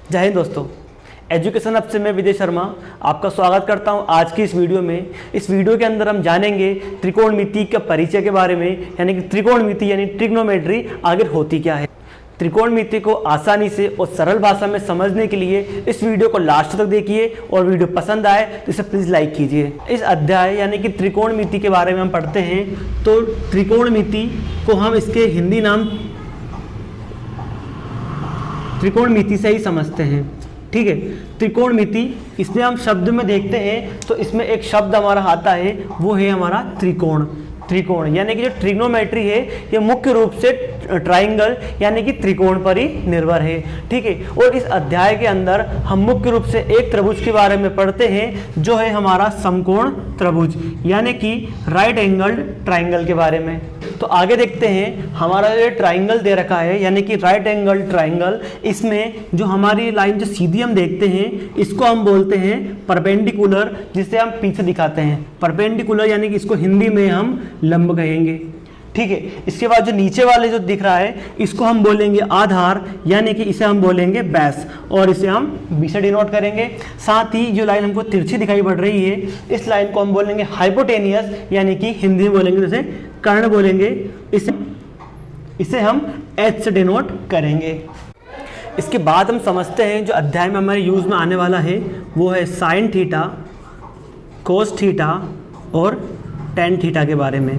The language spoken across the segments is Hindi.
जय हिंद दोस्तों, एजुकेशन हब से मैं विजय शर्मा आपका स्वागत करता हूं आज की इस वीडियो में। इस वीडियो के अंदर हम जानेंगे त्रिकोणमिति के परिचय के बारे में, यानी कि त्रिकोणमिति यानी ट्रिग्नोमेट्री आखिर होती क्या है। त्रिकोणमिति को आसानी से और सरल भाषा में समझने के लिए इस वीडियो को लास्ट तक देखिए और वीडियो पसंद आए तो इसे प्लीज़ लाइक कीजिए। इस अध्याय यानी कि त्रिकोणमिति के बारे में हम पढ़ते हैं तो त्रिकोणमिति को हम इसके हिंदी नाम त्रिकोणमिति से ही समझते हैं। ठीक है, त्रिकोणमिति इसमें हम शब्द में देखते हैं तो इसमें एक शब्द हमारा आता है, वो है हमारा त्रिकोण। त्रिकोण यानी कि जो ट्रिग्नोमेट्री है ये मुख्य रूप से ट्राइंगल यानी कि त्रिकोण पर ही निर्भर है। ठीक है, और इस अध्याय के अंदर हम मुख्य रूप से एक त्रिभुज के बारे में पढ़ते हैं जो है हमारा समकोण त्रिभुज यानी कि राइट एंगल्ड ट्राइंगल के बारे में। तो आगे देखते हैं, हमारा जो ट्राइंगल दे रखा है यानी कि राइट एंगल ट्राइंगल, इसमें जो हमारी लाइन जो सीधी हम देखते हैं इसको हम बोलते हैं परपेंडिकुलर, जिसे हम पीछे दिखाते हैं परपेंडिकुलर, यानी कि इसको हिंदी में हम लंब कहेंगे। ठीक है, इसके बाद जो नीचे वाले जो दिख रहा है इसको हम बोलेंगे आधार, यानी कि इसे हम बोलेंगे बेस और इसे हम बी से डिनोट करेंगे। साथ ही जो लाइन हमको तिरछी दिखाई पड़ रही है इस लाइन को हम बोलेंगे हाइपोटेनियस, यानी कि हिंदी में बोलेंगे जैसे कर्ण बोलेंगे, इसे हम एच से डिनोट करेंगे। इसके बाद हम समझते हैं जो अध्याय में हमारे यूज में आने वाला है वो है साइन थीटा, कोस थीटा और टेन थीटा के बारे में।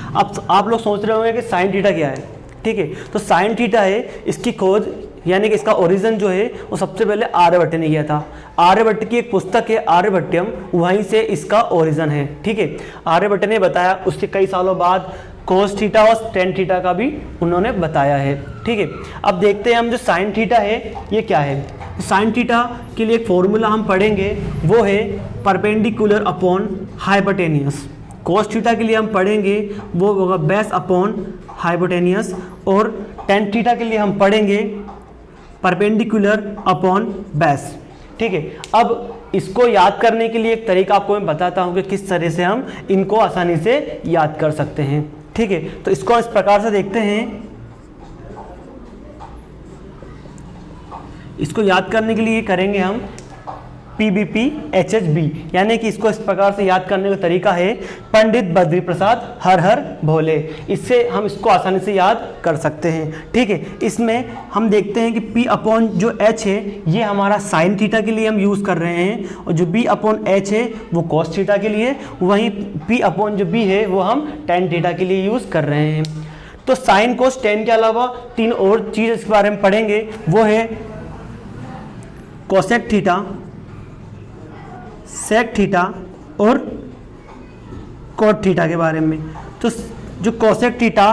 अब आप लोग सोच रहे होंगे कि साइन थीटा क्या है। ठीक है, तो साइन थीटा है, इसकी खोज यानी कि इसका ओरिजिन जो है वो सबसे पहले आर्यभट्ट ने किया था। आर्यभट्ट की एक पुस्तक है आर्यभट्टयम, वहीं से इसका ओरिजिन है। ठीक है, आर्यभट्ट ने बताया, उसके कई सालों बाद कोस थीटा और टेन थीटा का भी उन्होंने बताया है। ठीक है, अब देखते हैं हम जो साइन थीटा है ये क्या है। साइन थीटा के लिए एक फॉर्मूला हम पढ़ेंगे, वो है perpendicular upon hypotenuse. Cos theta के लिए हम पढ़ेंगे वो होगा बेस अपॉन हाइपोटेनियस, और टेन थीटा के लिए हम पढ़ेंगे परपेंडिकुलर अपॉन बेस। ठीक है, अब इसको याद करने के लिए एक तरीका आपको मैं बताता हूँ कि किस तरह से हम इनको आसानी से याद कर सकते हैं। ठीक है, तो इसको इस प्रकार से देखते हैं। इसको याद करने के लिए करेंगे हम PBP HHB, यानी कि इसको इस प्रकार से याद करने का तरीका है पंडित बद्री प्रसाद हर हर भोले। इससे हम इसको आसानी से याद कर सकते हैं। ठीक है, इसमें हम देखते हैं कि P अपॉन जो H है ये हमारा साइन थीटा के लिए हम यूज़ कर रहे हैं, और जो B अपॉन H है वो कॉस थीटा के लिए, वहीं P अपॉन जो B है वो हम टेन थीटा के लिए यूज़ कर रहे हैं। तो साइन कोस टेन के अलावा तीन और चीज़ इसके बारे में पढ़ेंगे, वो है कोसेक थीटा, सेक थीटा और कोट थीटा के बारे में। तो जो कोसेक थीटा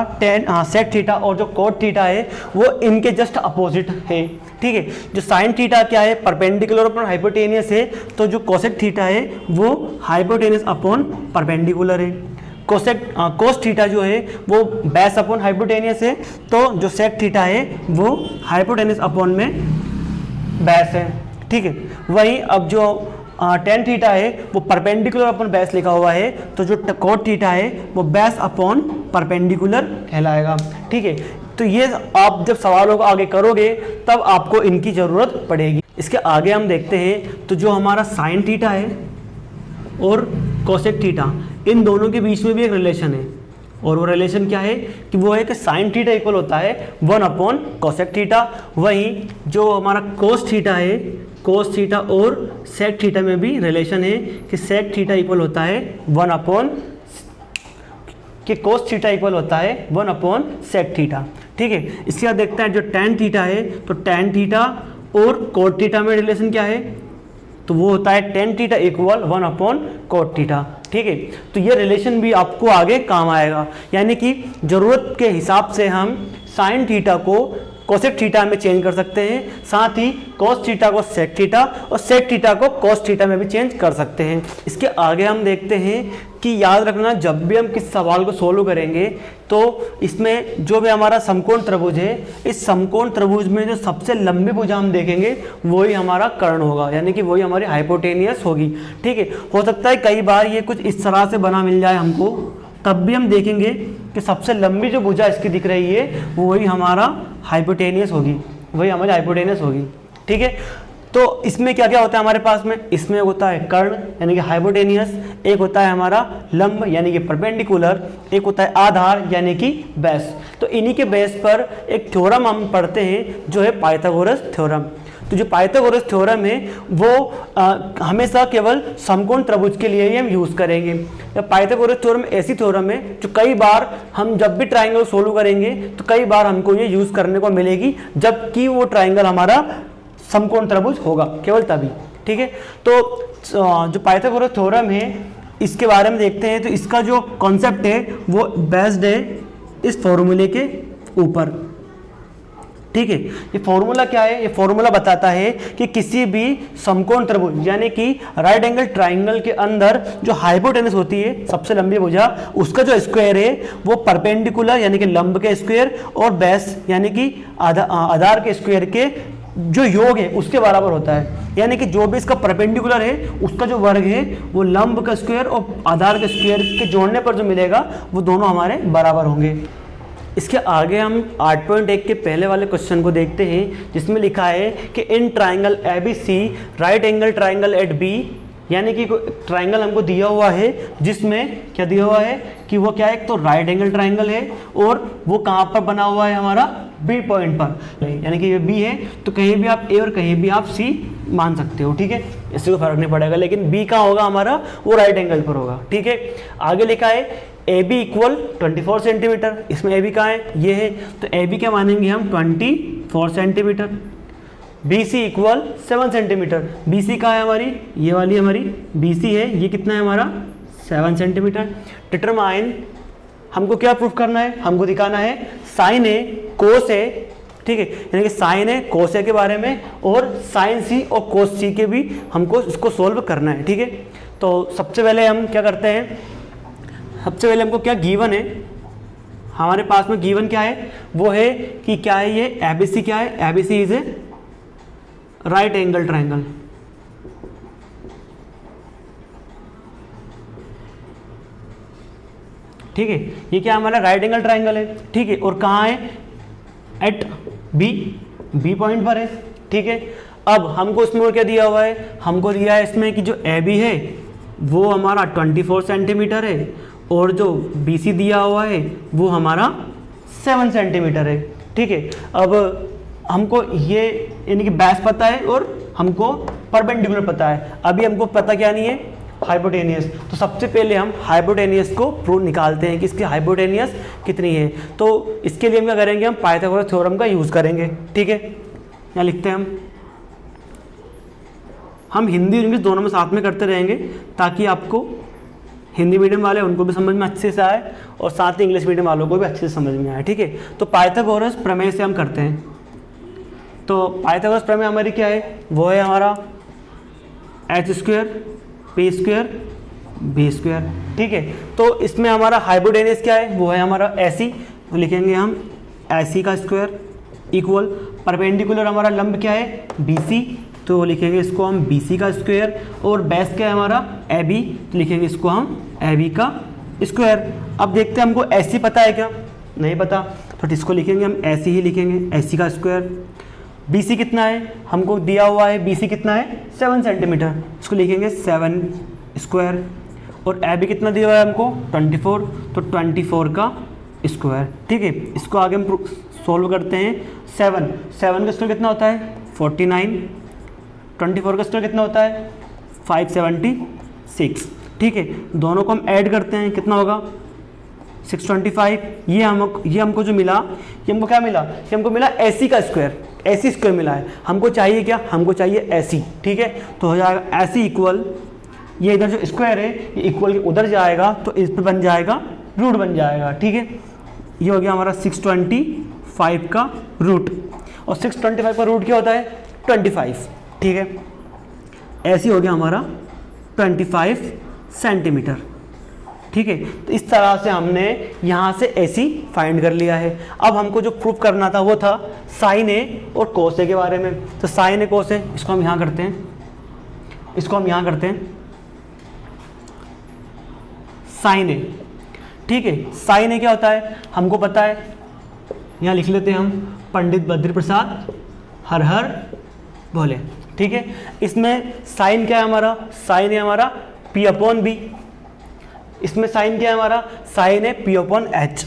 सेक थीटा और जो कोट थीटा है वो इनके जस्ट अपोजिट है। ठीक है, जो साइन थीटा क्या है परपेंडिकुलर अपॉन हाइपोटेनियस है, तो जो कोसेक थीटा है वो हाइपोटेनियस अपॉन परपेंडिकुलर है। कोस थीटा जो है वो बेस अपॉन हाइपोटेनियस है, तो जो सेक थीटा है वो हाइपोटेनियस अपॉन में बेस है। ठीक है, वहीं अब जो टेन थीटा है वो परपेंडिकुलर अपॉन बेस लिखा हुआ है, तो जो कोट थीटा है वो बेस अपॉन परपेंडिकुलर कहलाएगा। ठीक है, तो ये आप जब सवालों को आगे करोगे तब आपको इनकी ज़रूरत पड़ेगी। इसके आगे हम देखते हैं तो जो हमारा साइन थीटा है और कोसेक थीटा, इन दोनों के बीच में भी एक रिलेशन है, और वो रिलेशन क्या है कि वो है कि साइन थीटा इक्वल होता है 1 अपॉन कोसेक थीटा। वहीं जो हमारा कोस थीटा है, कोस थीटा और सेक थीटा में भी रिलेशन है कि सेक थीटा इक्वल होता है 1 अपॉन कि कोस थीटा इक्वल होता है 1 अपॉन सेक थीटा। ठीक है, इसके बाद देखते हैं जो टेन थीटा है, तो टेन थीटा और कोट थीटा में रिलेशन क्या है, तो वो होता है tan theta equal 1 upon cot theta. ठीक है, तो ये रिलेशन भी आपको आगे काम आएगा, यानी कि ज़रूरत के हिसाब से हम साइन थीटा को कोसेक थीटा में चेंज कर सकते हैं, साथ ही कोस थीटा को सेक थीटा और सेक थीटा को कोस थीटा में भी चेंज कर सकते हैं। इसके आगे हम देखते हैं कि याद रखना, जब भी हम किस सवाल को सोल्व करेंगे तो इसमें जो भी हमारा समकोण त्रिभुज है, इस समकोण त्रिभुज में जो सबसे लंबी भुजा हम देखेंगे वही हमारा कर्ण होगा, यानी कि वही हमारी हाइपोटेनियस होगी। ठीक है, हो सकता है कई बार ये कुछ इस तरह से बना मिल जाए हमको, तब भी हम देखेंगे कि सबसे लंबी जो भुजा इसकी दिख रही है वो वही हमारा हाइपोटेनियस होगी, वही हमारी हाइपोटेनियस होगी। ठीक है, तो इसमें क्या क्या होता है हमारे पास में, इसमें होता है कर्ण यानी कि हाइपोटेनियस, एक होता है हमारा लंब यानी कि परपेंडिकुलर, एक होता है आधार यानी कि बेस। तो इन्हीं के बेस पर एक थ्योरम हम पढ़ते हैं जो है पाइथागोरस थ्योरम। तो जो पाइथागोरस थ्योरम है वो हमेशा केवल समकोण त्रिभुज के लिए ही हम यूज़ करेंगे। पाइथागोरस थ्योरम ऐसी थ्योरम है जो कई बार हम जब भी ट्राइंगल सोल्व करेंगे तो कई बार हमको ये यूज़ करने को मिलेगी, जबकि वो ट्राइंगल हमारा समकोण त्रिभुज होगा, केवल तभी। ठीक है, तो जो पाइथागोरस थ्योरम है इसके बारे में देखते हैं। तो इसका जो कॉन्सेप्ट है वो बेस्ड है इस फॉर्मूले के ऊपर। ठीक है, ये फॉर्मूला क्या है, ये फॉर्मूला बताता है कि किसी भी समकोण त्रिभुज यानी कि राइट एंगल ट्राइंगल के अंदर जो हाइपोटेनस होती है, सबसे लंबी भुजा, उसका जो स्क्वायर है वो परपेंडिकुलर यानी कि लंब के स्क्वायर और बेस यानी कि आधार के स्क्वायर के जो योग है उसके बराबर होता है। यानी कि जो भी इसका परपेंडिकुलर है उसका जो वर्ग है वो लंब का स्क्वायर और आधार के स्क्वायर के जोड़ने पर जो मिलेगा वो दोनों हमारे बराबर होंगे। इसके आगे हम 8.1 के पहले वाले क्वेश्चन को देखते हैं, जिसमें लिखा है कि in triangle ABC right angle triangle at B, यानी कि ट्राइंगल हमको दिया हुआ है जिसमें क्या दिया हुआ है कि वो क्या है, एक तो राइट एंगल ट्राइंगल है और वो कहाँ पर बना हुआ है हमारा B पॉइंट पर, यानी कि ये B है तो कहीं भी आप A और कहीं भी आप C मान सकते हो। ठीक है, इससे कोई फर्क नहीं पड़ेगा, लेकिन B कहाँ होगा हमारा, वो राइट एंगल पर होगा। ठीक है, आगे लिखा है AB इक्वल 24 सेंटीमीटर, इसमें AB कहाँ है, ये है, तो AB क्या मानेंगे हम 24 centimetre. BC equal 7 centimetre, BC कहाँ है हमारी, ये वाली हमारी BC है, ये कितना है हमारा 7 सेंटीमीटर। डिटरमाइन हमको क्या प्रूफ करना है, हमको दिखाना है साइन ए कोस ए। ठीक है, यानी कि साइन ए कोस ए के बारे में और साइन सी और कोस सी के भी हमको इसको सोल्व करना है। ठीक है, तो सबसे पहले हम क्या करते हैं, सबसे पहले हमको क्या गिवन है, हमारे पास में गिवन क्या है, वो है कि क्या है ये ABC, क्या है ABC is a right angle triangle. ठीक है, ये क्या हमारा राइट एंगल ट्राइंगल है। ठीक है, और कहाँ है, एट B पॉइंट पर है। ठीक है, अब हमको इसमें और क्या दिया हुआ है, हमको दिया है इसमें कि जो AB है वो हमारा 24 सेंटीमीटर है और जो BC दिया हुआ है वो हमारा 7 सेंटीमीटर है। ठीक है, अब हमको ये यानी कि बेस पता है और हमको परपेंडिकुलर पता है, अभी हमको पता क्या नहीं है, हाइपोटेनियस। तो सबसे पहले हम हाइपोटेनियस को प्रूव निकालते हैं कि इसकी हाइपोटेनियस कितनी है। तो इसके लिए हम क्या करेंगे, हम पाइथागोरस थ्योरम का यूज़ करेंगे। ठीक है, यहाँ लिखते हैं हम हिंदी और इंग्लिश दोनों में साथ में करते रहेंगे ताकि आपको हिंदी मीडियम वाले उनको भी समझ में अच्छे से आए और साथ ही इंग्लिश मीडियम वालों को भी अच्छे से समझ में आए। ठीक है, तो पाइथागोरस प्रमेय से हम करते हैं। तो पाइथागोरस प्रमेय हमारी क्या है, वो है हमारा h square p square b square. ठीक है, तो इसमें हमारा हाइपोटेनियस क्या है, वो है हमारा AC, तो लिखेंगे हम AC का स्क्वायर इक्वल परपेंडिकुलर हमारा लंब क्या है BC, तो लिखेंगे इसको हम BC का स्क्वायर, और बेस क्या है हमारा AB, तो लिखेंगे इसको हम AB का स्क्वायर। अब देखते हैं हमको AC पता है क्या, नहीं पता, तो इसको लिखेंगे हम AC ही लिखेंगे, AC का स्क्वायर। BC कितना है, हमको दिया हुआ है BC कितना है 7 सेंटीमीटर, इसको लिखेंगे 7 स्क्वायर। और AB कितना दिया हुआ है हमको 24, तो 24 का स्क्वायर। ठीक है, इसको आगे हम सोल्व करते हैं। 7 का स्क्वायर कितना होता है 49, 24 का स्क्वायर कितना होता है 576। ठीक है, दोनों को हम ऐड करते हैं, कितना होगा 625। ये हमको जो मिला, ये हमको क्या मिला, ये हमको मिला AC का स्क्वायर, AC स्क्वायर मिला है। हमको चाहिए क्या, हमको चाहिए AC। ठीक है, तो हो जाएगा AC इक्वल, ये इधर जो स्क्वायर है ये इक्वल के उधर जाएगा तो इस पर बन जाएगा रूट बन जाएगा। ठीक है, ये हो गया हमारा 625 का रूट, और 625 का रूट क्या होता है 25। ठीक है, ऐसे हो गया हमारा 25 सेंटीमीटर। ठीक है, तो इस तरह से हमने यहाँ से AC फाइंड कर लिया है। अब हमको जो प्रूफ करना था वो था साइन ए और कोस ए के बारे में। तो साइन ए कोस ए, इसको हम यहाँ करते हैं, इसको हम यहाँ करते हैं साइन ए। ठीक है, साइन ए क्या होता है हमको पता है, यहाँ लिख लेते हैं हम, पंडित बद्री प्रसाद हर हर बोले, ठीक है। इसमें साइन क्या है हमारा, साइन है हमारा P अपॉन बी। इसमें साइन क्या है हमारा, साइन है P upon H,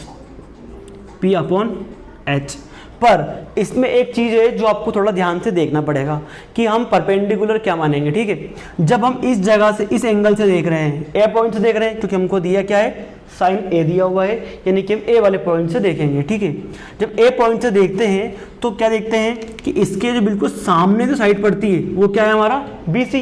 P upon H. पर इसमें एक चीज़ है जो आपको थोड़ा ध्यान से देखना पड़ेगा कि हम परपेंडिकुलर क्या मानेंगे, ठीक है। जब हम इस जगह से, इस एंगल से देख रहे हैं, ए पॉइंट से देख रहे हैं, क्योंकि हमको दिया क्या है, साइन ए दिया हुआ है, यानी कि हम ए वाले पॉइंट से देखेंगे, ठीक है। जब ए पॉइंट से देखते हैं तो क्या देखते हैं कि इसके जो बिल्कुल सामने जो साइड पड़ती है वो क्या है हमारा, बी सी,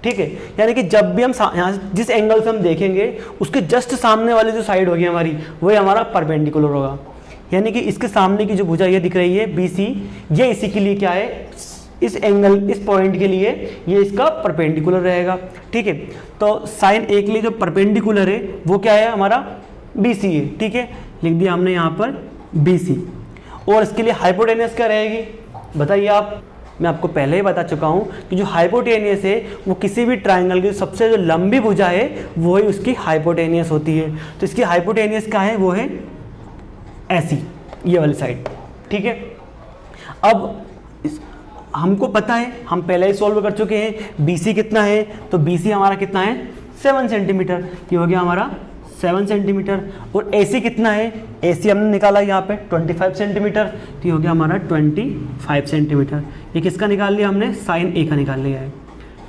ठीक है। यानी कि जब भी हम यहाँ जिस एंगल से हम देखेंगे उसके जस्ट सामने वाली जो साइड होगी हमारी, वही हमारा परपेंडिकुलर होगा। यानी कि इसके सामने की जो भुजा ये दिख रही है बी सी, ये इसी के लिए क्या है, इस एंगल, इस पॉइंट के लिए ये इसका परपेंडिकुलर रहेगा, ठीक है। तो साइन ए के लिए जो परपेंडिकुलर है वो क्या है हमारा, बी सी है, ठीक है। लिख दिया हमने यहाँ पर बी सी। और इसके लिए हाइपोटेनियस क्या रहेगी, बताइए आप। मैं आपको पहले ही बता चुका हूँ कि जो हाइपोटेनियस है वो किसी भी ट्राइंगल की सबसे जो लंबी भुजा है वो ही उसकी हाइपोटेनियस होती है। तो इसकी हाइपोटेनियस क्या है, वो है ऐसी, ये वाली साइड, ठीक है। अब हमको पता है, हम पहले ही सॉल्व कर चुके हैं, BC कितना है, तो BC हमारा कितना है, 7 सेंटीमीटर, ये हो गया हमारा 7 सेंटीमीटर। और AC कितना है, AC हमने निकाला यहाँ पे 25 सेंटीमीटर, तो ये हो गया हमारा 25 सेंटीमीटर। ये किसका निकाल लिया हमने, साइन A का निकाल लिया है,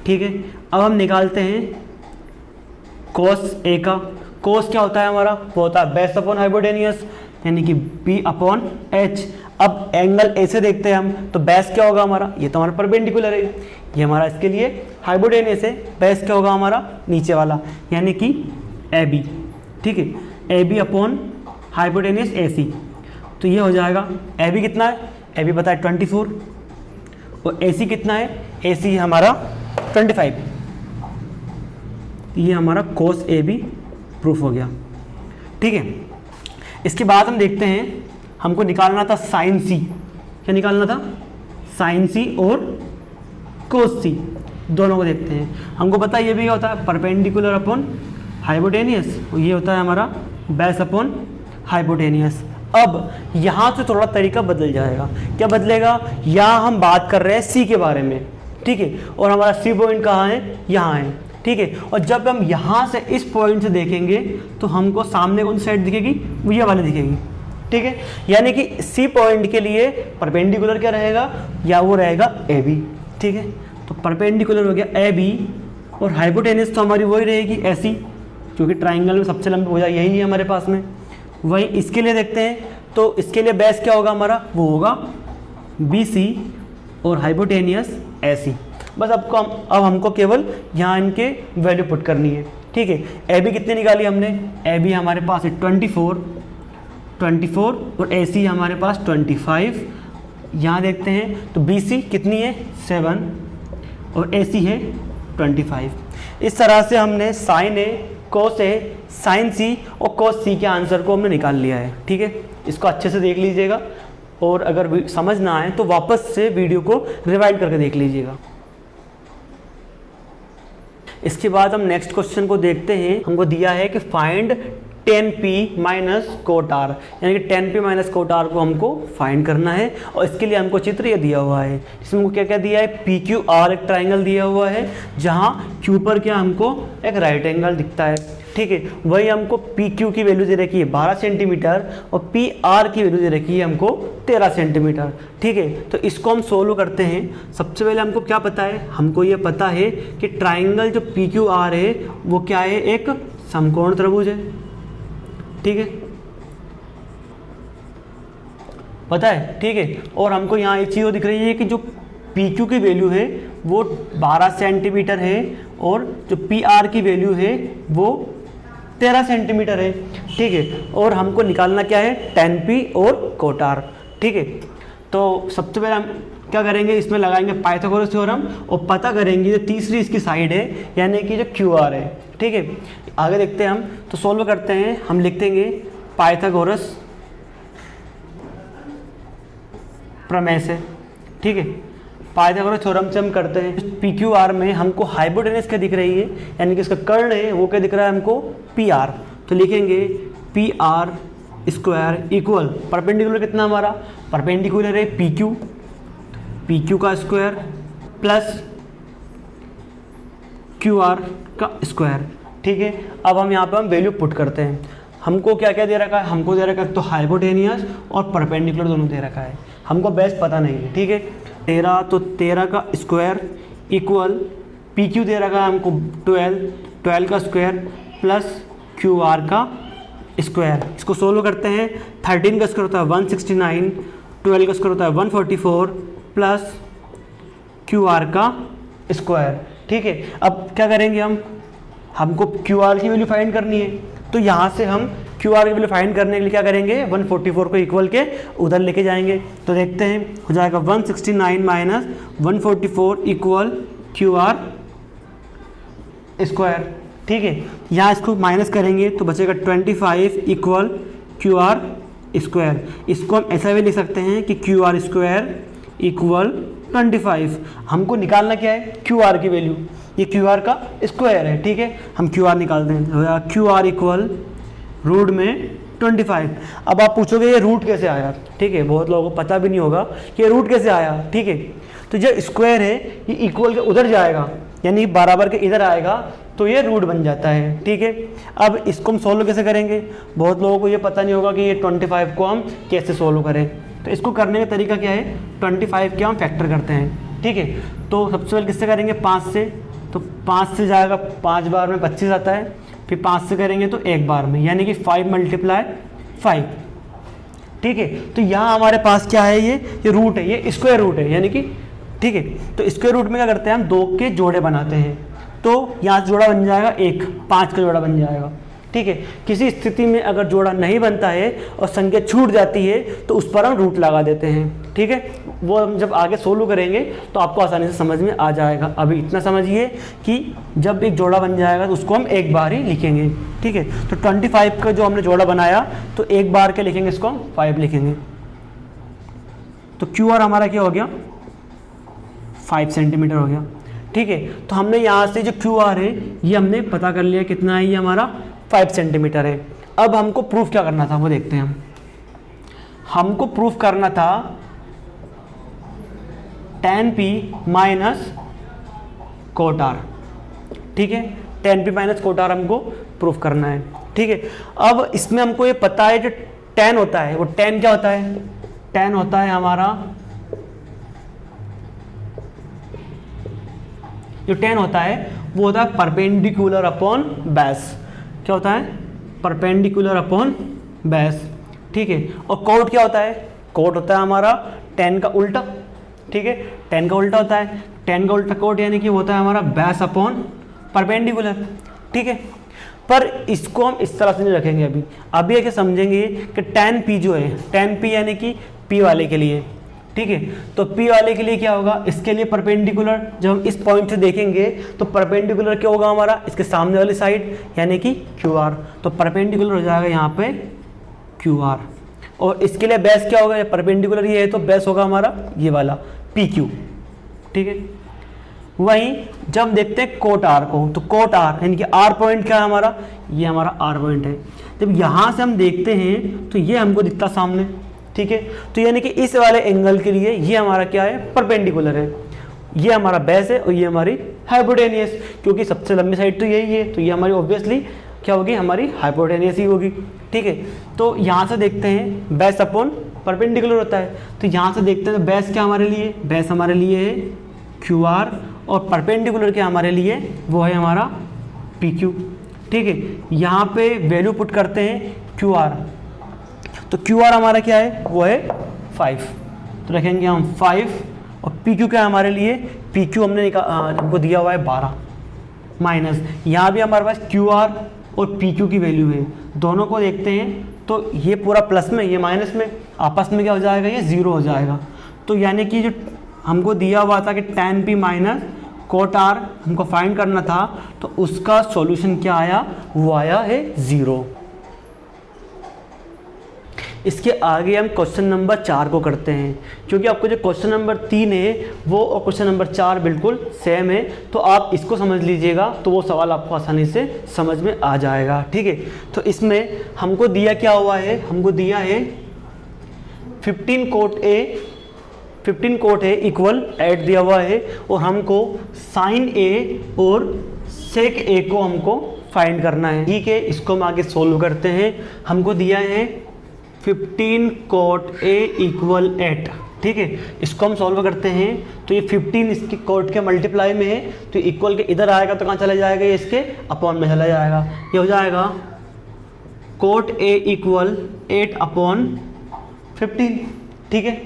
ठीक है। अब हम निकालते हैं कोस A का। कोस क्या होता है हमारा, वो होता है बेस अपॉन हाइपोटेनियस, यानी कि B अपॉन H। अब एंगल ए से देखते हैं हम, तो बेस क्या होगा हमारा, ये तो हमारा परपेंडिकुलर है, ये हमारा इसके लिए हाइपोटेनियस है। बेस क्या होगा हमारा, नीचे वाला, यानी कि AB, ठीक है। AB अपॉन हाइपोटेनियस AC, तो ये हो जाएगा, AB कितना है, AB पता है 24, और AC कितना है, AC हमारा 25। ये हमारा कोस AB प्रूफ हो गया, ठीक है। इसके बाद हम देखते हैं, हमको निकालना था साइन C, क्या निकालना था, साइन C और कोस C, दोनों को देखते हैं। हमको पता है ये भी क्या होता है, परपेंडिकुलर अपॉन हाइपोटेनियस, ये होता है हमारा बेस अपॉन हाइपोटेनियस। अब यहाँ से थोड़ा तरीका बदल जाएगा, क्या बदलेगा, यहाँ हम बात कर रहे हैं C के बारे में, ठीक है, और हमारा C पॉइंट कहाँ है, यहाँ है, ठीक है। और जब हम यहाँ से इस पॉइंट से देखेंगे तो हमको सामने कौन सी साइड दिखेगी, वो ये वाली दिखेगी, ठीक है। यानी कि C पॉइंट के लिए परपेंडिकुलर क्या रहेगा, या वो रहेगा AB, ठीक है। तो परपेंडिकुलर हो गया AB, और हाइपोटेनियस तो हमारी वही रहेगी ऐसी, क्योंकि ट्राइंगल में सबसे लंबी भुजा यही है हमारे पास में। वही इसके लिए देखते हैं, तो इसके लिए बेस क्या होगा हमारा, वो होगा BC और हाइपोटेनियस AC। बस अब हमको केवल यहाँ इनके वैल्यू पुट करनी है, ठीक है। AB कितनी निकाली हमने, AB हमारे पास है 24 और AC हमारे पास 25। यहाँ देखते हैं तो BC कितनी है, 7 और AC है 25। इस तरह से हमने sine A, cos A, sine C और कोस C के आंसर को हमने निकाल लिया है, ठीक है। इसको अच्छे से देख लीजिएगा, और अगर समझ ना आए तो वापस से वीडियो को रिवाइंड करके देख लीजिएगा। इसके बाद हम नेक्स्ट क्वेश्चन को देखते हैं। हमको दिया है कि find tan P minus cot R, यानी कि tan P minus cot R को हमको फाइंड करना है, और इसके लिए हमको चित्र ये दिया हुआ है। इसमें हमको क्या क्या दिया है, PQR एक ट्राइंगल दिया हुआ है, जहाँ Q पर क्या हमको एक राइट एंगल दिखता है, ठीक है। वही हमको PQ की वैल्यू दे रखी है 12 सेंटीमीटर, और PR की वैल्यू दे रखी है हमको 13 सेंटीमीटर, ठीक है। तो इसको हम सोल्व करते हैं। सबसे पहले हमको क्या पता है, हमको ये पता है कि ट्राइंगल जो PQR है वो क्या है, एक समकोण त्रिभुज है, ठीक है, पता है, ठीक है। और हमको यहाँ एक चीज़ दिख रही है कि जो PQ की वैल्यू है वो 12 सेंटीमीटर है, और जो PR की वैल्यू है वो 13 सेंटीमीटर है, ठीक है। और हमको निकालना क्या है, tan P और कोट R, ठीक है। तो सबसे पहले हम क्या करेंगे, इसमें लगाएंगे पाइथागोरस थ्योरम, और पता करेंगे जो तीसरी इसकी साइड है, यानी कि जो QR है, ठीक है। आगे देखते हैं हम, तो सॉल्व करते हैं। हम लिख देंगे पाइथागोरस प्रमेय से, ठीक है। पाइथागोरस थ्योरम से हम करते हैं। PQR में हमको हाइपोटेनस क्या दिख रही है, यानी कि इसका कर्ण है वो क्या दिख रहा है हमको, PR। तो लिखेंगे PR स्क्वायर इक्वल, परपेंडिकुलर कितना हमारा, परपेंडिकुलर है PQ का स्क्वायर प्लस क्यू आर का स्क्वायर। ठीक है, अब हम यहाँ पे हम वैल्यू पुट करते हैं। हमको क्या क्या दे रखा है, हमको दे रखा है तो हाइपोटेनियस और परपेंडिकुलर दोनों दे रखा है, हमको बेस पता नहीं है। ठीक है, 13 तो 13 का स्क्वायर इक्वल पी क्यू दे रखा है हमको 12 का स्क्वायर प्लस क्यू आर का स्क्वायर। इसको सोल्व करते हैं। 13 का स्क्वायर होता है 169, 12 का स्क्वायर होता है 144 प्लस क्यू आर का स्क्वायर। ठीक है, अब क्या करेंगे हमको क्यू आर की वैल्यू फाइंड करनी है, तो यहाँ से हम क्यू आर की वैल्यू फाइंड करने के लिए क्या करेंगे, 144 को इक्वल के उधर लेके जाएंगे। तो देखते हैं, हो जाएगा 169 minus 144 equal Q R square. ठीक है, यहाँ इसको माइनस करेंगे तो बचेगा 25 इक्वल क्यू आर स्क्वायर। इसको हम ऐसा भी लिख सकते हैं कि क्यू आर स्क्वायर इक्वल 25। हमको निकालना क्या है, क्यू आर की वैल्यू, ये क्यू आर का स्क्वायर है। ठीक है, हम क्यू आर निकालते हैं, क्यू आर इक्वल रूट में 25। अब आप पूछोगे ये रूट कैसे आया। ठीक है, बहुत लोगों को पता भी नहीं होगा कि ये रूट कैसे आया। ठीक है, तो जो स्क्वायर है ये इक्वल के उधर जाएगा, यानी बराबर के इधर आएगा तो ये रूट बन जाता है। ठीक है, अब इसको हम सोल्व कैसे करेंगे, बहुत लोगों को ये पता नहीं होगा कि ये 25 को हम कैसे सोल्व करें। तो इसको करने का तरीका क्या है, 25 के हम फैक्टर करते हैं। ठीक है, तो सबसे पहले किससे करेंगे, 5 से। तो 5 से जाएगा, 5 बार में 25 आता है, फिर 5 से करेंगे तो एक बार में, यानी कि 5 × 5। ठीक है, तो यहाँ हमारे पास क्या है, ये रूट है, ये स्क्वायर रूट है, यानी कि ठीक है। तो स्क्वायर रूट में क्या करते हैं, हम 2 के जोड़े बनाते हैं, तो यहाँ जोड़ा बन जाएगा 1, 5 का जोड़ा बन जाएगा। ठीक है, किसी स्थिति में अगर जोड़ा नहीं बनता है और संख्या छूट जाती है तो उस पर हम रूट लगा देते हैं। ठीक है, वो हम जब आगे सोल्व करेंगे तो आपको आसानी से समझ में आ जाएगा। अभी इतना समझिए कि जब एक जोड़ा बन जाएगा तो उसको हम एक बार ही लिखेंगे। ठीक है, तो 25 का जो हमने जोड़ा बनाया तो एक बार के लिखेंगे, इसको हम 5 लिखेंगे। तो क्यू आर हमारा क्या हो गया, 5 सेंटीमीटर हो गया। ठीक है, तो हमने यहाँ से जो क्यू आर है ये हमने पता कर लिया कितना है, ये हमारा 5 सेंटीमीटर है। अब हमको प्रूफ क्या करना था वो देखते हैं। हमको प्रूफ करना था tan p minus cot r। ठीक है, tan p minus cot r हमको प्रूफ करना है। ठीक है, अब इसमें हमको ये पता है जो tan होता है, वो tan क्या होता है, tan होता है हमारा, जो tan होता है वो होता है परपेंडिकुलर अपॉन बेस। क्या होता है, परपेंडिकुलर अपॉन बेस। ठीक है, और कोट क्या होता है, कोट होता है हमारा tan का उल्टा। ठीक है, tan का उल्टा होता है, tan का उल्टा कोट, यानी कि होता है हमारा बेस अपॉन परपेंडिकुलर। ठीक है, पर इसको हम इस तरह से नहीं रखेंगे। अभी क्या समझेंगे कि tan p जो है, tan p यानी कि p वाले के लिए। ठीक है, तो p वाले के लिए क्या होगा, इसके लिए परपेंडिकुलर, जब हम इस पॉइंट से देखेंगे तो परपेंडिकुलर क्या होगा हमारा, इसके सामने वाली साइड, यानी कि क्यू आर। तो परपेंडिकुलर हो जाएगा यहाँ पे क्यू आर, और इसके लिए बेस क्या होगा, परपेंडिकुलर ये है तो बेस होगा हमारा ये वाला पी क्यू। ठीक है, वहीं जब देखते हैं कोट आर को, तो कोट आर यानी कि आर पॉइंट क्या है हमारा, ये हमारा आर पॉइंट है। जब यहाँ से हम देखते हैं तो ये हमको दिखता सामने। ठीक है, तो यानी कि इस वाले एंगल के लिए ये हमारा क्या है, परपेंडिकुलर है, ये हमारा बेस है और ये हमारी हाइपोटेनियस, क्योंकि सबसे लंबी साइड तो यही है, तो ये हमारी ऑब्वियसली क्या होगी, हमारी हाइपोटेनियस ही होगी। ठीक है, तो यहाँ से देखते हैं बेस अपॉन परपेंडिकुलर होता है, तो यहाँ से देखते हैं तो बेस क्या हमारे लिए, बेस हमारे लिए है क्यू आर, और परपेंडिकुलर क्या हमारे लिए, वो है हमारा पी क्यू। ठीक है, यहाँ पे वैल्यू पुट करते हैं क्यू आर, तो क्यू आर हमारा क्या है, वो है 5, तो रखेंगे हम 5, और पी क्यू क्या है हमारे लिए, पी क्यू हमको दिया हुआ है 12 माइनस, यहाँ भी हमारे पास क्यू आर और पी क्यू की वैल्यू है, दोनों को देखते हैं तो ये पूरा प्लस में, ये माइनस में, आपस में क्या हो जाएगा, ये 0 हो जाएगा। तो यानी कि जो हमको दिया हुआ था कि tan p minus cot r हमको फाइंड करना था, तो उसका सॉल्यूशन क्या आया, वो आया है 0। इसके आगे हम क्वेश्चन नंबर 4 को करते हैं, क्योंकि आपको जो क्वेश्चन नंबर 3 है वो और क्वेश्चन नंबर 4 बिल्कुल सेम है, तो आप इसको समझ लीजिएगा तो वो सवाल आपको आसानी से समझ में आ जाएगा। ठीक है, तो इसमें हमको दिया क्या हुआ है, हमको दिया है 15 कोट A 15 कोट है इक्वल एट दिया हुआ है और हमको साइन ए और सेक ए को हमको फाइंड करना है। ठीक है, इसको हम आगे सोल्व करते हैं। हमको दिया है 15 कोट ए इक्वल 8। ठीक है, इसको हम सॉल्व करते हैं तो ये 15 इसकी कोट के मल्टीप्लाई में है तो इक्वल के इधर आएगा तो कहाँ चला जाएगा, ये इसके अपॉन में चला जाएगा। ये हो जाएगा कोट ए इक्वल 8 अपॉन 15। ठीक है,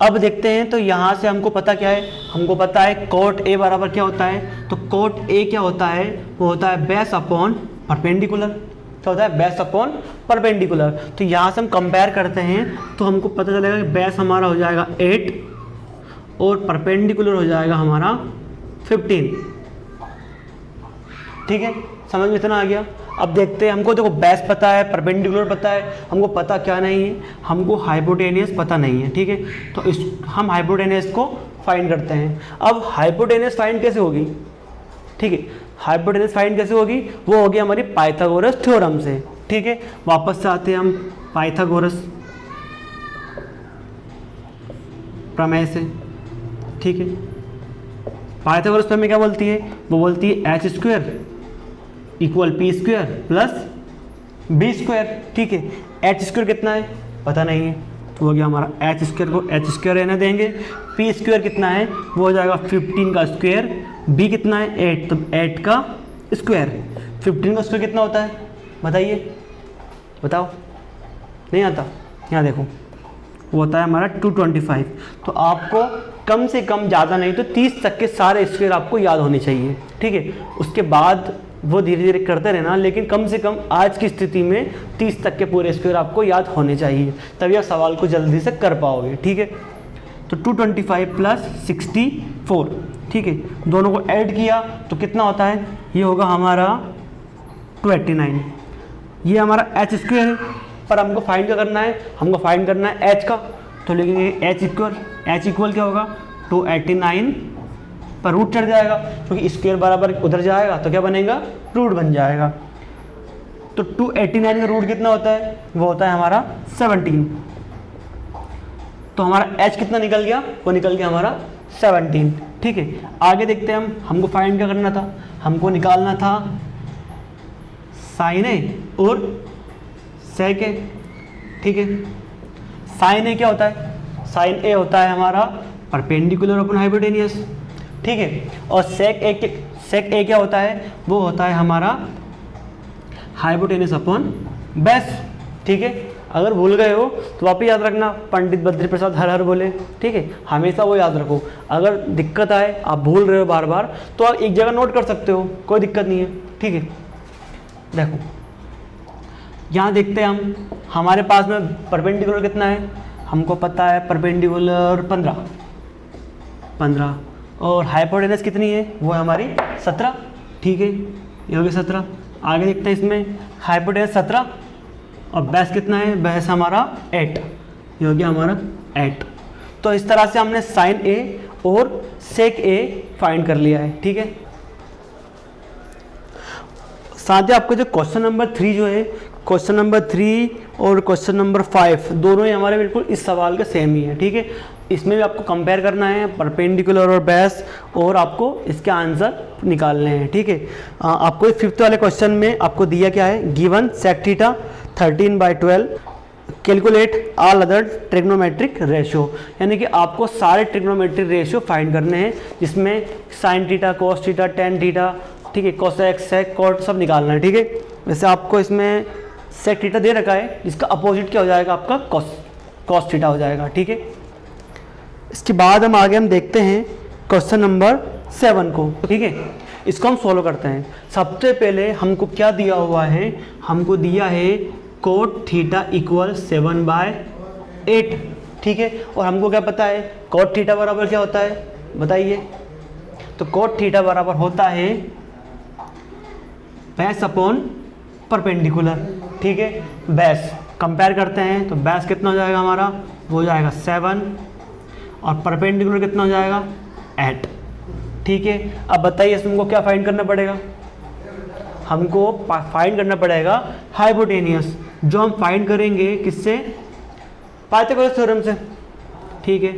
अब देखते हैं तो यहाँ से हमको पता क्या है, हमको पता है कोट ए बराबर क्या होता है। तो कोट ए क्या होता है, वो होता है बेस अपॉन परपेंडिकुलर। क्या होता है, बेस अपॉन परपेंडिकुलर। तो यहाँ से हम कंपेयर करते हैं तो हमको पता चलेगा कि बेस हमारा हो जाएगा 8 और परपेंडिकुलर हो जाएगा हमारा 15। ठीक है, समझ में इतना आ गया। अब देखते हैं, हमको देखो बेस पता है, परपेंडिकुलर पता है, हमको पता क्या नहीं है, हमको हाइपोटेनियस पता नहीं है। ठीक है, तो इस हम हाइपोटेनियस को फाइंड करते हैं। अब हाइपोटेनियस फाइंड कैसे होगी, ठीक है, हाइपोटेनियस फाइंड कैसे होगी, वो होगी हमारी पाइथागोरस थ्योरम से। ठीक है, वापस से आते हैं हम पाइथागोरस प्रमेय से। ठीक है, पाइथागोरस प्रमेय क्या बोलती है, वो बोलती है H square equal P square plus B square. ठीक है, एच स्क्वायर कितना है पता नहीं है तो हो गया हमारा एच स्क्वायर को एच स्क्वायर रहने देंगे। पी स्क्वायर कितना है, वो हो जाएगा 15 का स्क्वायर। बी कितना है 8, तो 8 का स्क्वायर। 15 का स्क्वायर कितना होता है बताइए, बताओ, नहीं आता, यहाँ देखो वो होता है हमारा 225। तो आपको कम से कम ज़्यादा नहीं तो 30 तक के सारे स्क्वायर आपको याद होने चाहिए। ठीक है, उसके बाद वो धीरे धीरे करते रहना, लेकिन कम से कम आज की स्थिति में 30 तक के पूरे स्क्वायर आपको याद होने चाहिए, तभी आप सवाल को जल्दी से कर पाओगे। ठीक है, तो 225 प्लस 64। ठीक है, दोनों को ऐड किया तो कितना होता है, ये होगा हमारा 289। ये हमारा एच स्क्वायर है, पर हमको फाइंड क्या करना है, हमको फाइंड करना है एच का। तो लिखेंगे एच इक्वल क्या होगा 289 पर रूट चढ़ जाएगा, क्योंकि स्क्वायर बराबर उधर जाएगा तो क्या बनेगा, रूट बन जाएगा। तो 289 का रूट कितना होता है, वो होता है हमारा 17। तो हमारा h कितना निकल गया, वो निकल गया हमारा 17। ठीक है, आगे देखते हैं हम, हमको फाइंड क्या करना था, हमको निकालना था साइन ए और सेक ए। ठीक है, साइन ए क्या होता है, साइन ए होता है हमारा परपेंडिकुलर अपॉन हाइपोटेनियस। ठीक है, और सेक ए क्या होता है, वो होता है हमारा हाइपोटेनियस अपॉन बेस। ठीक है, अगर भूल गए हो तो वापस याद रखना, पंडित बद्री प्रसाद हर हर बोले। ठीक है, हमेशा वो याद रखो। अगर दिक्कत आए, आप भूल रहे हो बार बार, तो आप एक जगह नोट कर सकते हो, कोई दिक्कत नहीं है। ठीक है, देखो यहाँ देखते हैं हम, हमारे पास में परपेंडिकुलर कितना है, हमको पता है परपेंडिकुलर 15 और हाइपोटेनस कितनी है, वो है हमारी 17। ठीक है, ये हो गया 17। आगे देखते हैं इसमें हाइपोटेनस 17 और बेस कितना है, बेस हमारा 8, ये हो गया हमारा 8। तो इस तरह से हमने साइन ए और सेक ए फाइंड कर लिया है। ठीक है, साथ ही आपको जो क्वेश्चन नंबर 3 जो है, क्वेश्चन नंबर 3 और क्वेश्चन नंबर 5 दोनों ही हमारे बिल्कुल इस सवाल के सेम ही है। ठीक है, इसमें भी आपको कंपेयर करना है परपेंडिकुलर और बेस, और आपको इसके आंसर निकालने हैं। ठीक है, आपको 5th वाले क्वेश्चन में आपको दिया क्या है, given sec theta 13/12 calculate all other trigonometric ratio, यानी कि आपको सारे ट्रिग्नोमेट्रिक रेशियो फाइंड करने हैं, जिसमें sine theta, cos theta, tan theta, ठीक है, कोसेक, सेक, कॉट सब निकालना है। ठीक है, वैसे आपको इसमें सेक थीटा दे रखा है, जिसका अपोजिट क्या हो जाएगा, आपका कॉस थीटा हो जाएगा। ठीक है, इसके बाद हम आगे देखते हैं क्वेश्चन नंबर 7 को। ठीक है, इसको हम सॉल्व करते हैं। सबसे पहले हमको क्या दिया हुआ है, हमको दिया है कोट थीटा इक्वल 7/8। ठीक है, और हमको क्या पता है, कोट थीटा बराबर क्या होता है बताइए, तो कोट थीटा बराबर होता है बेस अपॉन परपेंडिकुलर। ठीक है, बेस कंपेयर करते हैं तो बेस कितना हो जाएगा हमारा, वो हो जाएगा 7 और परपेंडिकुलर कितना हो जाएगा 8। ठीक है, अब बताइए इसमें हमको क्या फाइंड करना पड़ेगा, हमको फाइंड करना पड़ेगा हाइपोटेनियस, जो हम फाइंड करेंगे किससे, पाइथागोरस थ्योरम से। ठीक ठीक है।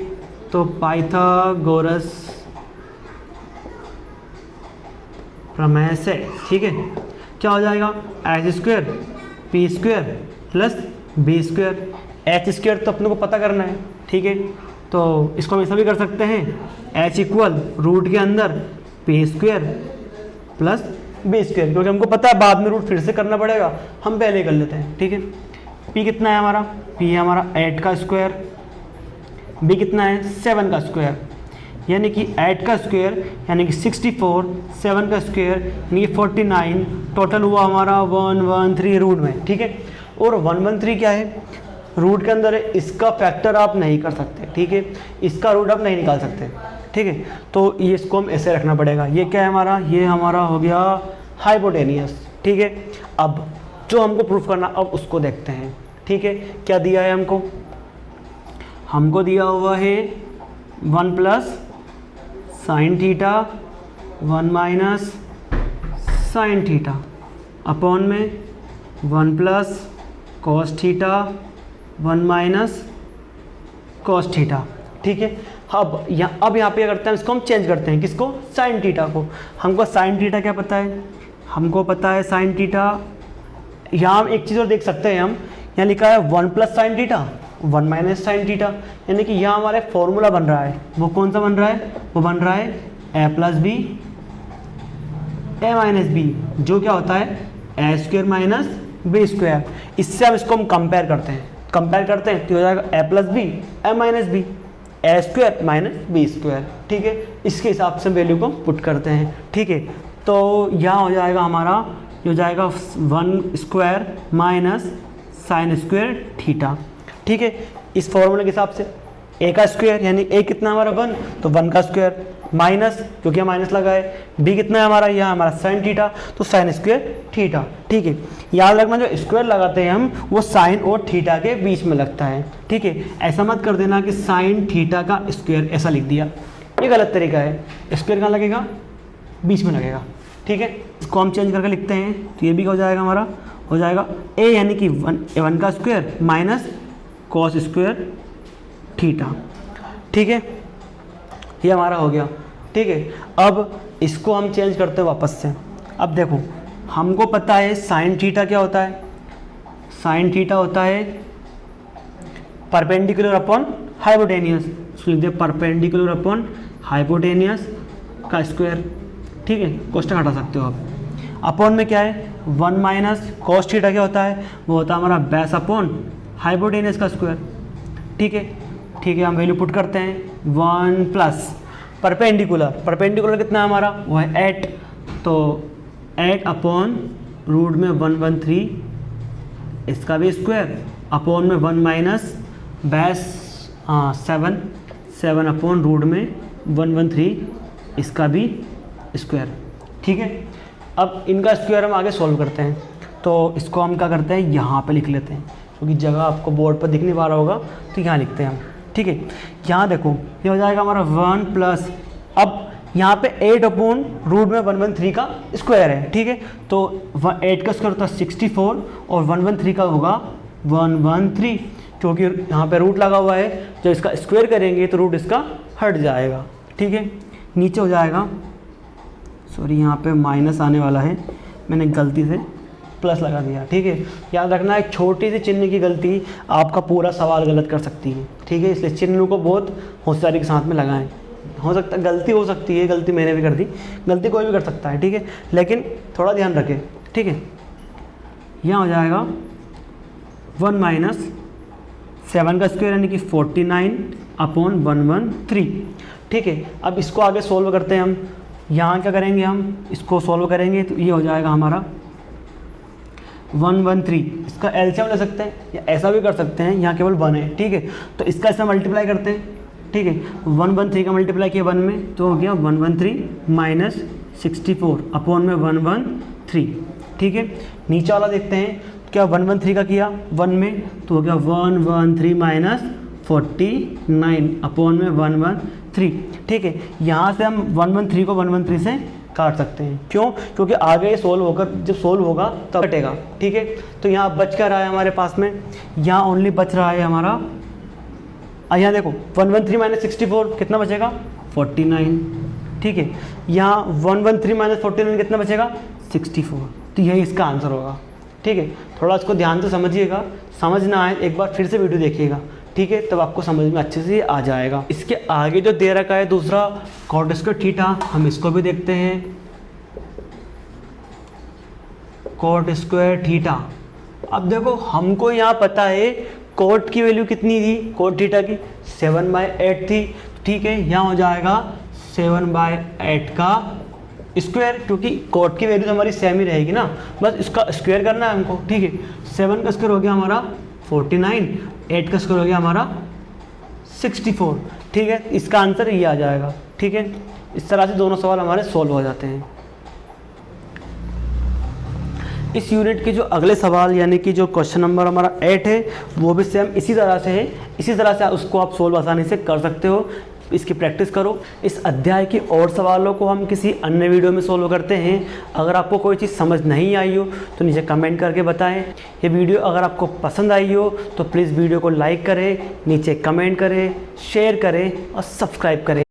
तो पाइथागोरस प्रमेय से, ठीक है, क्या हो जाएगा, H square P square plus B square. H square तो अपने को पता करना है, ठीक है, तो इसको हम ऐसा भी कर सकते हैं, एच इक्वल रूट के अंदर P square plus B square, क्योंकि हमको पता है बाद में रूट फिर से करना पड़ेगा, हम पहले कर लेते हैं, ठीक है। पी कितना है हमारा, पी है हमारा 8 का स्क्वायर, बी कितना है 7 का स्क्वायर, यानी कि 8 का स्क्वायर यानी कि 64, 7 का स्क्वायर यानी कि 49, टोटल हुआ हमारा 113 रूट में, ठीक है। और 113 क्या है, रूट के अंदर है, इसका फैक्टर आप नहीं कर सकते, ठीक है, इसका रूट आप नहीं निकाल सकते, ठीक है। तो ये इसको हम ऐसे रखना पड़ेगा। ये क्या है हमारा, ये हमारा हो गया हाइपोटेनियस, ठीक है। अब जो हमको प्रूफ करना, अब उसको देखते हैं, ठीक है। क्या दिया है हमको, हमको दिया हुआ है 1 plus sine theta 1 minus sine theta upon में 1 plus cos theta 1 minus cos theta, ठीक है। अब यहाँ पे करते हैं, इसको हम चेंज करते हैं, किसको, साइन थीटा को। हमको साइन थीटा क्या पता है, हमको पता है साइन थीटा, यहाँ हम एक चीज़ और देख सकते हैं, हम यहाँ लिखा है 1 plus sine theta 1 minus sine theta, यानी कि यहाँ हमारे फॉर्मूला बन रहा है, वो कौन सा बन रहा है, वो बन रहा है ए प्लस बी ए माइनस बी, जो क्या होता है ए स्क्वायर माइनस बी स्क्वायर। इससे हम इसको हम कंपेयर करते हैं तो हो जाएगा ए प्लस बी ए माइनस बी ए स्क्वायर माइनस बी स्क्वायर, ठीक है। इसके हिसाब से वैल्यू को पुट करते हैं, ठीक है। तो यहाँ हो जाएगा हमारा, ये हो जाएगा 1 square minus sine square theta, ठीक है। इस फॉर्मूले के हिसाब से ए का स्क्वायर यानी ए कितना हमारा 1, तो 1 का स्क्वायर माइनस, क्योंकि हम माइनस लगा है, बी कितना है हमारा, यहाँ हमारा साइन थीटा, तो साइन स्क्वायर थीटा, ठीक है। याद रखना जो स्क्वायर लगाते हैं हम, वो साइन और थीटा के बीच में लगता है, ठीक है। ऐसा मत कर देना कि साइन थीटा का स्क्वायर ऐसा लिख दिया, ये गलत तरीका है। स्क्वायर कहाँ लगेगा, बीच में लगेगा, ठीक है। इसको हम चेंज करके लिखते हैं, तो ये भी हो जाएगा हमारा, हो जाएगा ए यानी कि 1 का square minus cos square theta, ठीक है। ये हमारा हो गया, ठीक है। अब इसको हम चेंज करते हैं वापस से। अब देखो हमको पता है साइन थीटा क्या होता है, साइन थीटा होता है परपेंडिकुलर अपॉन हाइपोटेनियस, लिख दिया परपेंडिकुलर अपॉन हाइपोटेनियस का स्क्वायर, ठीक है। कोष्टक हटा सकते हो आप। अपॉन में क्या है 1 माइनस कॉस थीटा क्या होता है, वो होता है हमारा बेस अपॉन हाइपोटेनियस का स्क्वायर, ठीक है, ठीक है। हम वैल्यू पुट करते हैं 1 प्लस परपेंडिकुलर कितना है हमारा, वो है 8, तो 8 अपॉन रूट में 113 इसका भी स्क्वायर अपॉन में 1 माइनस बेस 7 अपॉन रूट में 113 इसका भी स्क्वायर, ठीक है। अब इनका स्क्वायर हम आगे सॉल्व करते हैं, तो इसको हम क्या करते हैं, यहाँ पे लिख लेते हैं, क्योंकि जगह आपको बोर्ड पर दिख नहीं पा रहा होगा, तो यहाँ लिखते हैं हम, ठीक है। यहाँ देखो ये हो जाएगा हमारा 1 प्लस, अब यहाँ पे 8 अपॉन रूट में 113 का स्क्वायर है, ठीक है। तो 8 का स्क्वायर होता है 64 और 113 का होगा 113, क्योंकि यहाँ पे रूट लगा हुआ है, जब इसका स्क्वायर करेंगे तो रूट इसका हट जाएगा, ठीक है। नीचे हो जाएगा, सॉरी यहाँ पे माइनस आने वाला है, मैंने गलती से प्लस लगा दिया, ठीक है। याद रखना एक छोटी सी चिन्ह की गलती आपका पूरा सवाल गलत कर सकती है, ठीक है। इसलिए चिन्ह को बहुत होशियारी के साथ में लगाएं। हो सकता है गलती हो सकती है, गलती मैंने भी कर दी, गलती कोई भी कर सकता है, ठीक है, लेकिन थोड़ा ध्यान रखें, ठीक है। यहाँ हो जाएगा 1 माइनस 7 का स्क्वायर यानी कि 49 अपॉन 113, ठीक है। अब इसको आगे सोल्व करते हैं हम। यहाँ क्या करेंगे, हम इसको सोल्व करेंगे तो ये हो जाएगा हमारा 113, इसका एलसीएम ले सकते हैं या ऐसा भी कर सकते हैं, यहाँ केवल 1 है, ठीक है। तो इसका इसमें मल्टीप्लाई करते हैं, ठीक है। 113 का मल्टीप्लाई किया 1 में तो हो गया 113 माइनस 64 अपॉन में 113, ठीक है। नीचे वाला देखते हैं, क्या 113 का किया 1 में तो हो गया 113 माइनस 49 अपॉन में 113, ठीक है। यहाँ से हम 113 को 113 से काट सकते हैं, क्यों, क्योंकि आगे सोल्व होकर जब सोल्व होगा तब कटेगा, ठीक है। तो यहाँ बच कर रहा है हमारे पास में, यहाँ ओनली बच रहा है हमारा यहाँ देखो 113 माइनस 64 कितना बचेगा 49, ठीक है। यहाँ 113 माइनस 49 कितना बचेगा 64, तो यही इसका आंसर होगा, ठीक है। थोड़ा इसको ध्यान से समझिएगा, समझ ना आए एक बार फिर से वीडियो देखिएगा, ठीक है, तब आपको समझ में अच्छे से आ जाएगा। इसके आगे जो दे रखा है दूसरा कॉट स्क्वायर थीटा, हम इसको भी देखते हैं। कॉट स्क्वायर थीटा, अब देखो हमको यहाँ पता है कॉट की वैल्यू कितनी थी, कॉट थीटा की 7/8 थी, ठीक है। यहाँ हो जाएगा 7/8 का स्क्वायर, क्योंकि कॉट की वैल्यू तो हमारी सेम ही रहेगी ना, बस इसका स्क्वायर करना है हमको, ठीक है। 7 का स्क्वायर हो गया हमारा 49, 8 का स्क्वायर हो गया हमारा 64, ठीक है। इसका आंसर ये आ जाएगा, ठीक है। इस तरह से दोनों सवाल हमारे सॉल्व हो जाते हैं। इस यूनिट के जो अगले सवाल यानी कि जो क्वेश्चन नंबर हमारा 8 है वो भी सेम इसी तरह से है, इसी तरह से उसको आप सोल्व आसानी से कर सकते हो, इसकी प्रैक्टिस करो। इस अध्याय की और सवालों को हम किसी अन्य वीडियो में सोल्व करते हैं। अगर आपको कोई चीज़ समझ नहीं आई हो तो नीचे कमेंट करके बताएं। ये वीडियो अगर आपको पसंद आई हो तो प्लीज़ वीडियो को लाइक करें, नीचे कमेंट करें, शेयर करें और सब्सक्राइब करें।